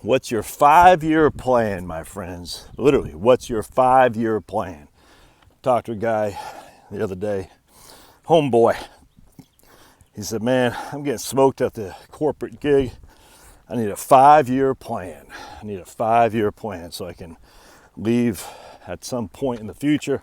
What's your 5-year plan, my friends? Literally, what's your 5-year plan? Talked to a guy the other day, homeboy. He said, man, I'm getting smoked at the corporate gig. I need a 5-year plan. I need a 5-year plan so I can leave at some point in the future,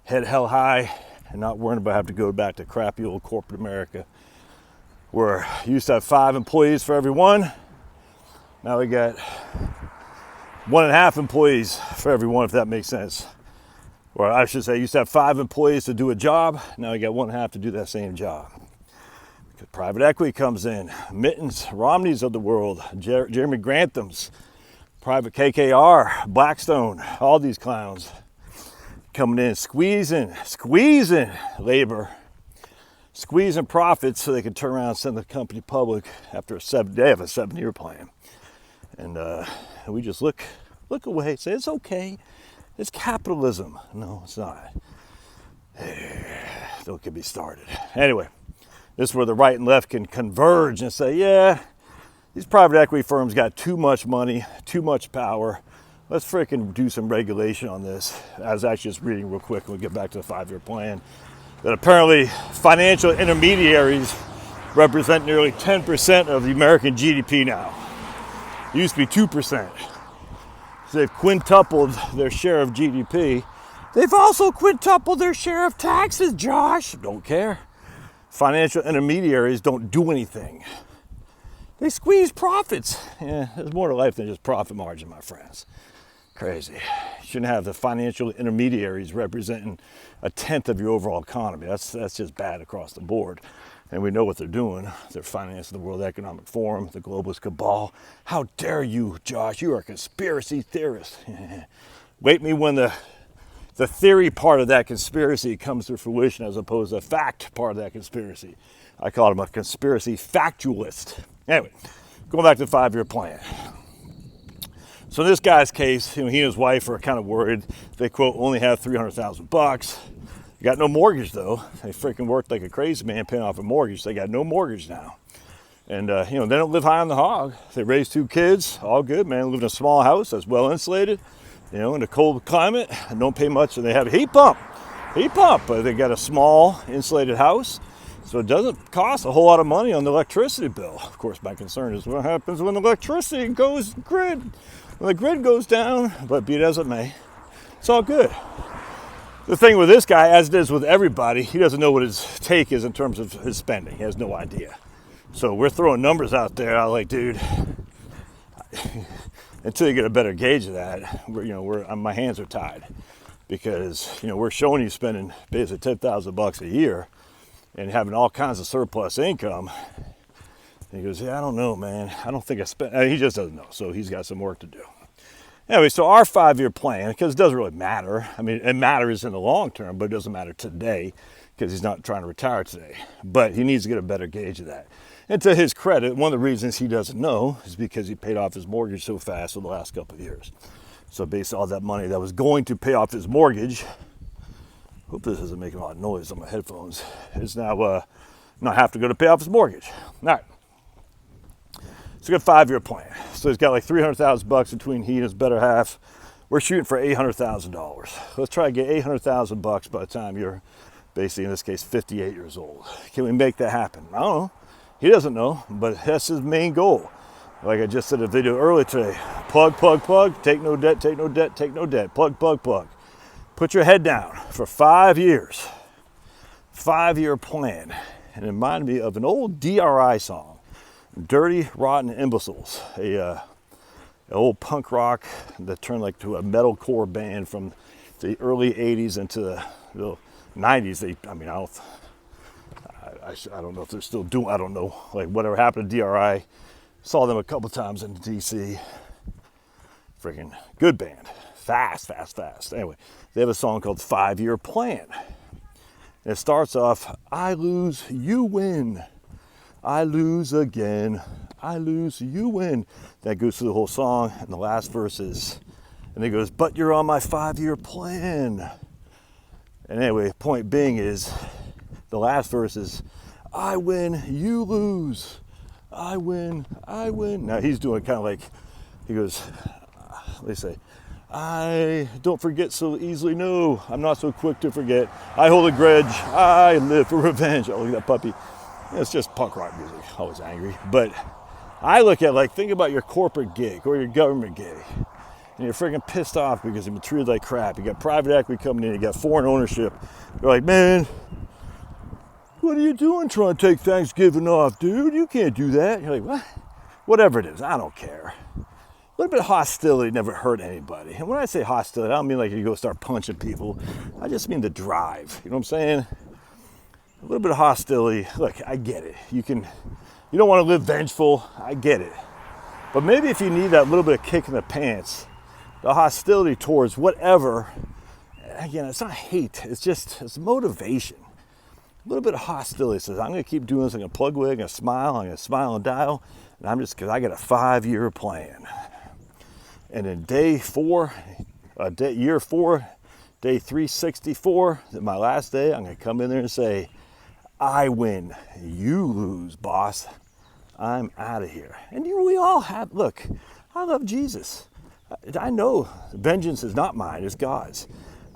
head hell high, and not worrying about having to go back to crappy old corporate America, where you used to have 5 employees for every one. Now we got 1.5 employees for every one, if that makes sense. Or I should say, used to have 5 employees to do a job. Now we got 1.5 to do that same job. Because private equity comes in, Mittens, Romneys of the world, Jeremy Granthams, private KKR, Blackstone, all these clowns coming in, squeezing labor, squeezing profits so they can turn around and send the company public after they have a 7-year plan. And we just look away, say, it's okay. It's capitalism. No, it's not. Don't get me started. Anyway, this is where the right and left can converge and say, yeah, these private equity firms got too much money, too much power. Let's freaking do some regulation on this. I was actually just reading real quick when we get back to the 5-year plan, that apparently financial intermediaries represent nearly 10% of the American GDP now. It used to be 2%. So they've quintupled their share of GDP. They've also quintupled their share of taxes, Josh. Don't care. Financial intermediaries don't do anything. They squeeze profits. Yeah, there's more to life than just profit margin, my friends. Crazy. You shouldn't have the financial intermediaries representing 1/10 of your overall economy. That's just bad across the board. And we know what they're doing. They're financing the World Economic Forum, the globalist cabal. How dare you, Josh? You are a conspiracy theorist. Wait me when the theory part of that conspiracy comes to fruition as opposed to the fact part of that conspiracy. I call him a conspiracy factualist. Anyway, going back to the 5-year plan. So in this guy's case, he and his wife are kind of worried. They, quote, only have $300,000. They got no mortgage, though. They freaking worked like a crazy man paying off a mortgage. They got no mortgage now. And, they don't live high on the hog. They raise 2 kids, all good, man. Live in a small house that's well insulated, in a cold climate, and don't pay much. And they have a heat pump. But they got a small insulated house. So it doesn't cost a whole lot of money on the electricity bill. Of course, my concern is what happens when the electricity goes grid. When the grid goes down, but be it as it may, it's all good. The thing with this guy, as it is with everybody, he doesn't know what his take is in terms of his spending. He has no idea. So we're throwing numbers out there. I'm like, dude, until you get a better gauge of that, my hands are tied. Because, we're showing you spending basically $10,000 a year and having all kinds of surplus income. And he goes, yeah, I don't know, man. I don't think I spent. He just doesn't know. So he's got some work to do. Anyway, so our 5-year plan, because it doesn't really matter. I mean, it matters in the long term, but it doesn't matter today because he's not trying to retire today. But he needs to get a better gauge of that. And to his credit, one of the reasons he doesn't know is because he paid off his mortgage so fast in the last couple of years. So basically all that money that was going to pay off his mortgage, hope this isn't making a lot of noise on my headphones, is now not have to go to pay off his mortgage. All right. So he's got a 5-year plan. So he's got like $300,000 between he and his better half. We're shooting for $800,000. Let's try to get $800,000 by the time you're basically, in this case, 58 years old. Can we make that happen? I don't know. He doesn't know, but that's his main goal. Like I just said in a video earlier today, plug, take no debt, take no debt, take no debt, plug. Put your head down for 5 years. 5-year plan. And it reminded me of an old DRI song. Dirty Rotten Imbeciles, an old punk rock that turned like to a metalcore band from the early 80s into the 90s. I don't know if they're still doing, I don't know, like whatever happened to DRI. Saw them a couple times in DC. Freaking good band. Fast. Anyway, they have a song called 5-Year Plan. And it starts off, I lose, you win. I lose again, I lose, you win. That goes through the whole song, and the last verse is, and it goes, but you're on my 5-year plan. And anyway, point being is, the last verse is, I win, you lose. I win, I win. Now he's doing kind of like He goes, they say, I don't forget so easily. No, I'm not so quick to forget. I hold a grudge. I live for revenge. Oh, look at that puppy. It's just punk rock music. Always angry. But I look at, like, think about your corporate gig or your government gig. And you're freaking pissed off because you've been treated like crap. You got private equity coming in. You got foreign ownership. You're like, man, what are you doing trying to take Thanksgiving off, dude? You can't do that. You're like, what? Whatever it is, I don't care. A little bit of hostility never hurt anybody. And when I say hostility, I don't mean like you go start punching people. I just mean the drive. You know what I'm saying? A little bit of hostility. Look, I get it. You don't want to live vengeful. I get it. But maybe if you need that little bit of kick in the pants, the hostility towards whatever, again, it's not hate. It's motivation. A little bit of hostility says, I'm going to keep doing this. I'm going to plug away. I'm going to smile and dial. And because I got a 5-year plan. And in year 4, day 364, my last day, I'm going to come in there and say, I win, you lose, boss. I'm out of here. And we all have, look, I love Jesus. I know vengeance is not mine, it's God's.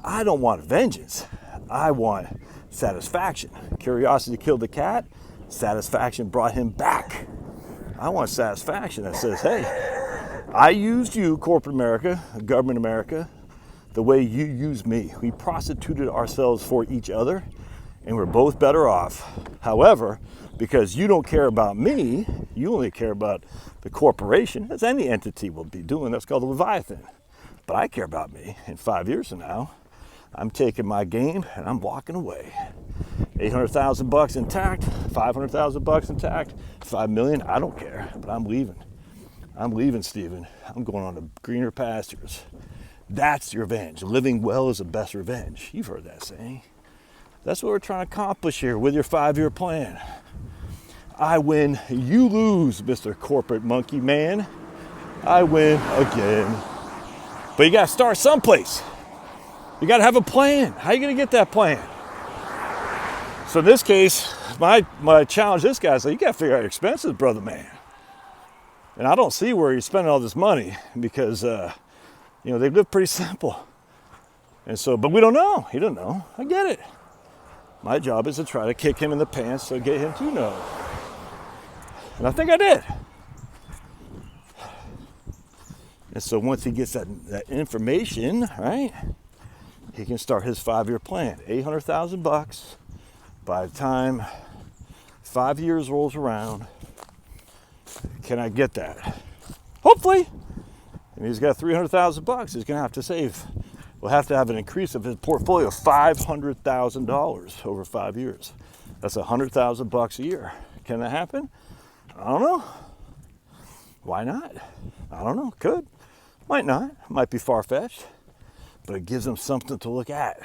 I don't want vengeance. I want satisfaction. Curiosity killed the cat. Satisfaction brought him back. I want satisfaction that says, hey, I used you, corporate America, government America, the way you used me. We prostituted ourselves for each other, and we're both better off. However, because you don't care about me, you only care about the corporation, as any entity will be doing. That's called the Leviathan. But I care about me. In 5 years from now, I'm taking my game and I'm walking away. $800,000 intact, $500,000 intact, $5 million, I don't care, but I'm leaving. I'm leaving, Stephen. I'm going on to greener pastures. That's your revenge. Living well is the best revenge. You've heard that saying. That's what we're trying to accomplish here with your 5-year plan. I win, you lose, Mr. Corporate Monkey Man. I win again. But you got to start someplace. You got to have a plan. How are you going to get that plan? So in this case, my challenge to this guy is like, you got to figure out your expenses, brother man. And I don't see where you're spending all this money because, they live pretty simple. And so, but we don't know. He doesn't know. I get it. My job is to try to kick him in the pants to get him to know. And I think I did. And so once he gets that information, right, he can start his 5-year plan. $800,000 by the time 5 years rolls around. Can I get that? Hopefully. And he's got $300,000. He's going to have to save. We'll have to have an increase of his portfolio of $500,000 over 5 years. That's $100,000 a year. Can that happen? I don't know. Why not? I don't know. Could. Might not. Might be far-fetched. But it gives him something to look at.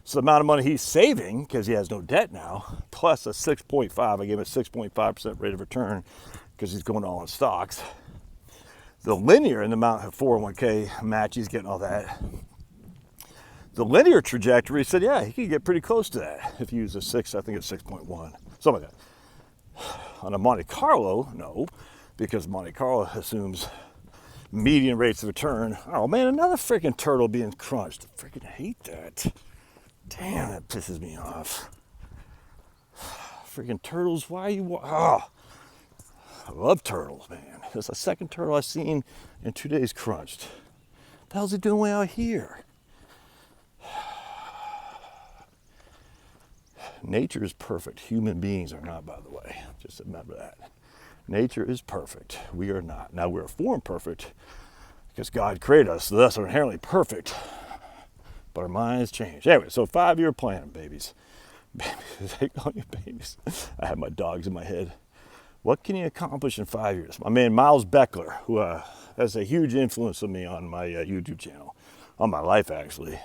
So the amount of money he's saving, because he has no debt now, plus a 6.5, I gave him a 6.5% rate of return because he's going all in stocks. The linear in the amount of 401k match, he's getting all that. The linear trajectory said, yeah, he could get pretty close to that if you use a 6, I think it's 6.1, something like that. On a Monte Carlo, no, because Monte Carlo assumes median rates of return. Oh man, another freaking turtle being crunched. I freaking hate that. Damn, that pisses me off. Freaking turtles, why are you... Oh, I love turtles, man. That's the second turtle I've seen in 2 days crunched. What the hell's he doing way out here? Nature is perfect. Human beings are not, by the way. Just remember that. Nature is perfect. We are not. Now, we're form perfect because God created us, so thus are inherently perfect. But our minds change. Anyway, so 5-year plan, babies. Babies, they call you babies. I have my dogs in my head. What can you accomplish in 5 years? My man Miles Beckler, who has a huge influence on me on my YouTube channel, on my life actually.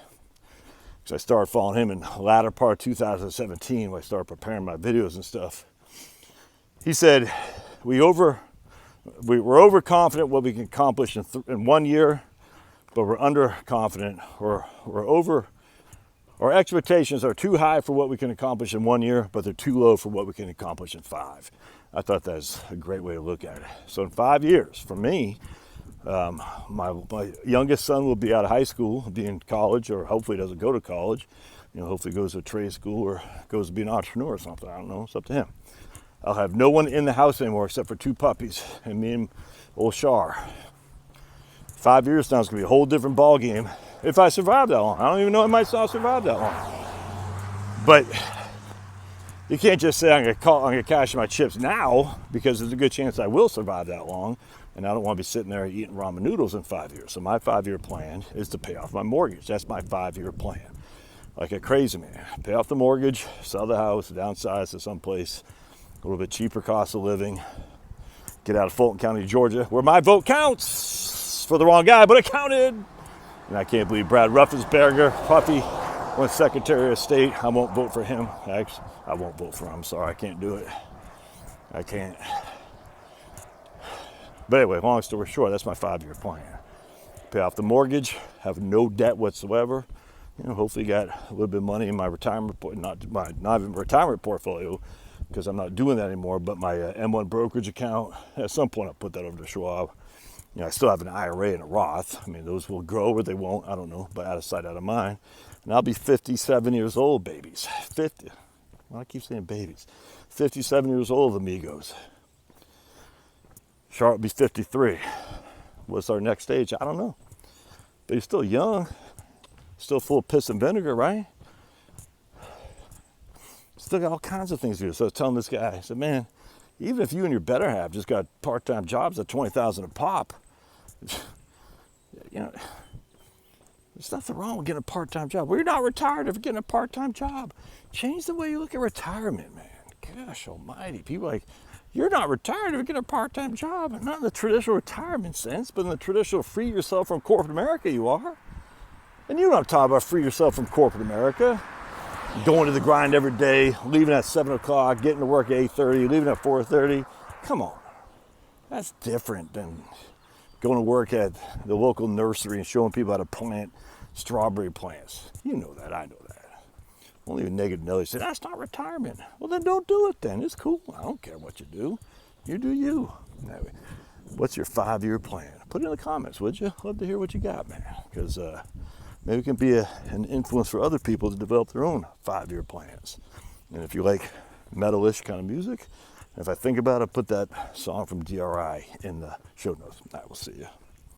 Because I started following him in the latter part of 2017 when I started preparing my videos and stuff. He said, we're overconfident what we can accomplish in 1 year, but we're underconfident, or our expectations are too high for what we can accomplish in 1 year, but they're too low for what we can accomplish in 5. I thought that's a great way to look at it. So in 5 years, for me, My youngest son will be out of high school, be in college, or hopefully doesn't go to college. Hopefully goes to a trade school or goes to be an entrepreneur or something. I don't know. It's up to him. I'll have no one in the house anymore except for 2 puppies and me and old Shar. 5 years now, it's going to be a whole different ball game if I survive that long. I don't even know if I might not survive that long. But you can't just say I'm going to cash my chips now, because there's a good chance I will survive that long, and I don't want to be sitting there eating ramen noodles in 5 years. So my 5-year plan is to pay off my mortgage. That's my 5-year plan. Like a crazy man. Pay off the mortgage, sell the house, downsize to someplace a little bit cheaper cost of living, get out of Fulton County, Georgia, where my vote counts for the wrong guy, but it counted. And I can't believe Brad Ruffensperger, Puffy, went Secretary of State. I won't vote for him. Actually, I won't vote for him. Sorry, I can't do it. I can't. But anyway, long story short, that's my 5-year plan. Pay off the mortgage, have no debt whatsoever. Hopefully got a little bit of money in my retirement, not even retirement portfolio, because I'm not doing that anymore, but my M1 brokerage account. At some point I'll put that over to Schwab. I still have an IRA and a Roth. I mean, those will grow or they won't, I don't know, but out of sight, out of mind. And I'll be 57 years old, babies. 50. Well, I keep saying babies. 57 years old, amigos. Charlotte will be 53. What's our next stage? I don't know. But he's still young. Still full of piss and vinegar, right? Still got all kinds of things to do. So I was telling this guy, I said, man, even if you and your better half just got part-time jobs at $20,000 a pop, there's nothing wrong with getting a part-time job. We're not retired if you're getting a part-time job. Change the way you look at retirement, man. Gosh almighty. People are like, you're not retired if you're getting a part-time job. Not in the traditional retirement sense, but in the traditional free yourself from corporate America, you are. And you don't talk about free yourself from corporate America. Going to the grind every day, leaving at 7 o'clock, getting to work at 8:30, leaving at 4:30. Come on. That's different than going to work at the local nursery and showing people how to plant strawberry plants. You know that, I know that. Only a negative Nelly said, that's not retirement. Well, then don't do it then. It's cool. I don't care what you do. You do you. Anyway, what's your 5-year plan? Put it in the comments, would you? Love to hear what you got, man. Because maybe it can be an influence for other people to develop their own 5-year plans. And if you like metal-ish kind of music, if I think about it, put that song from DRI in the show notes. I will see you.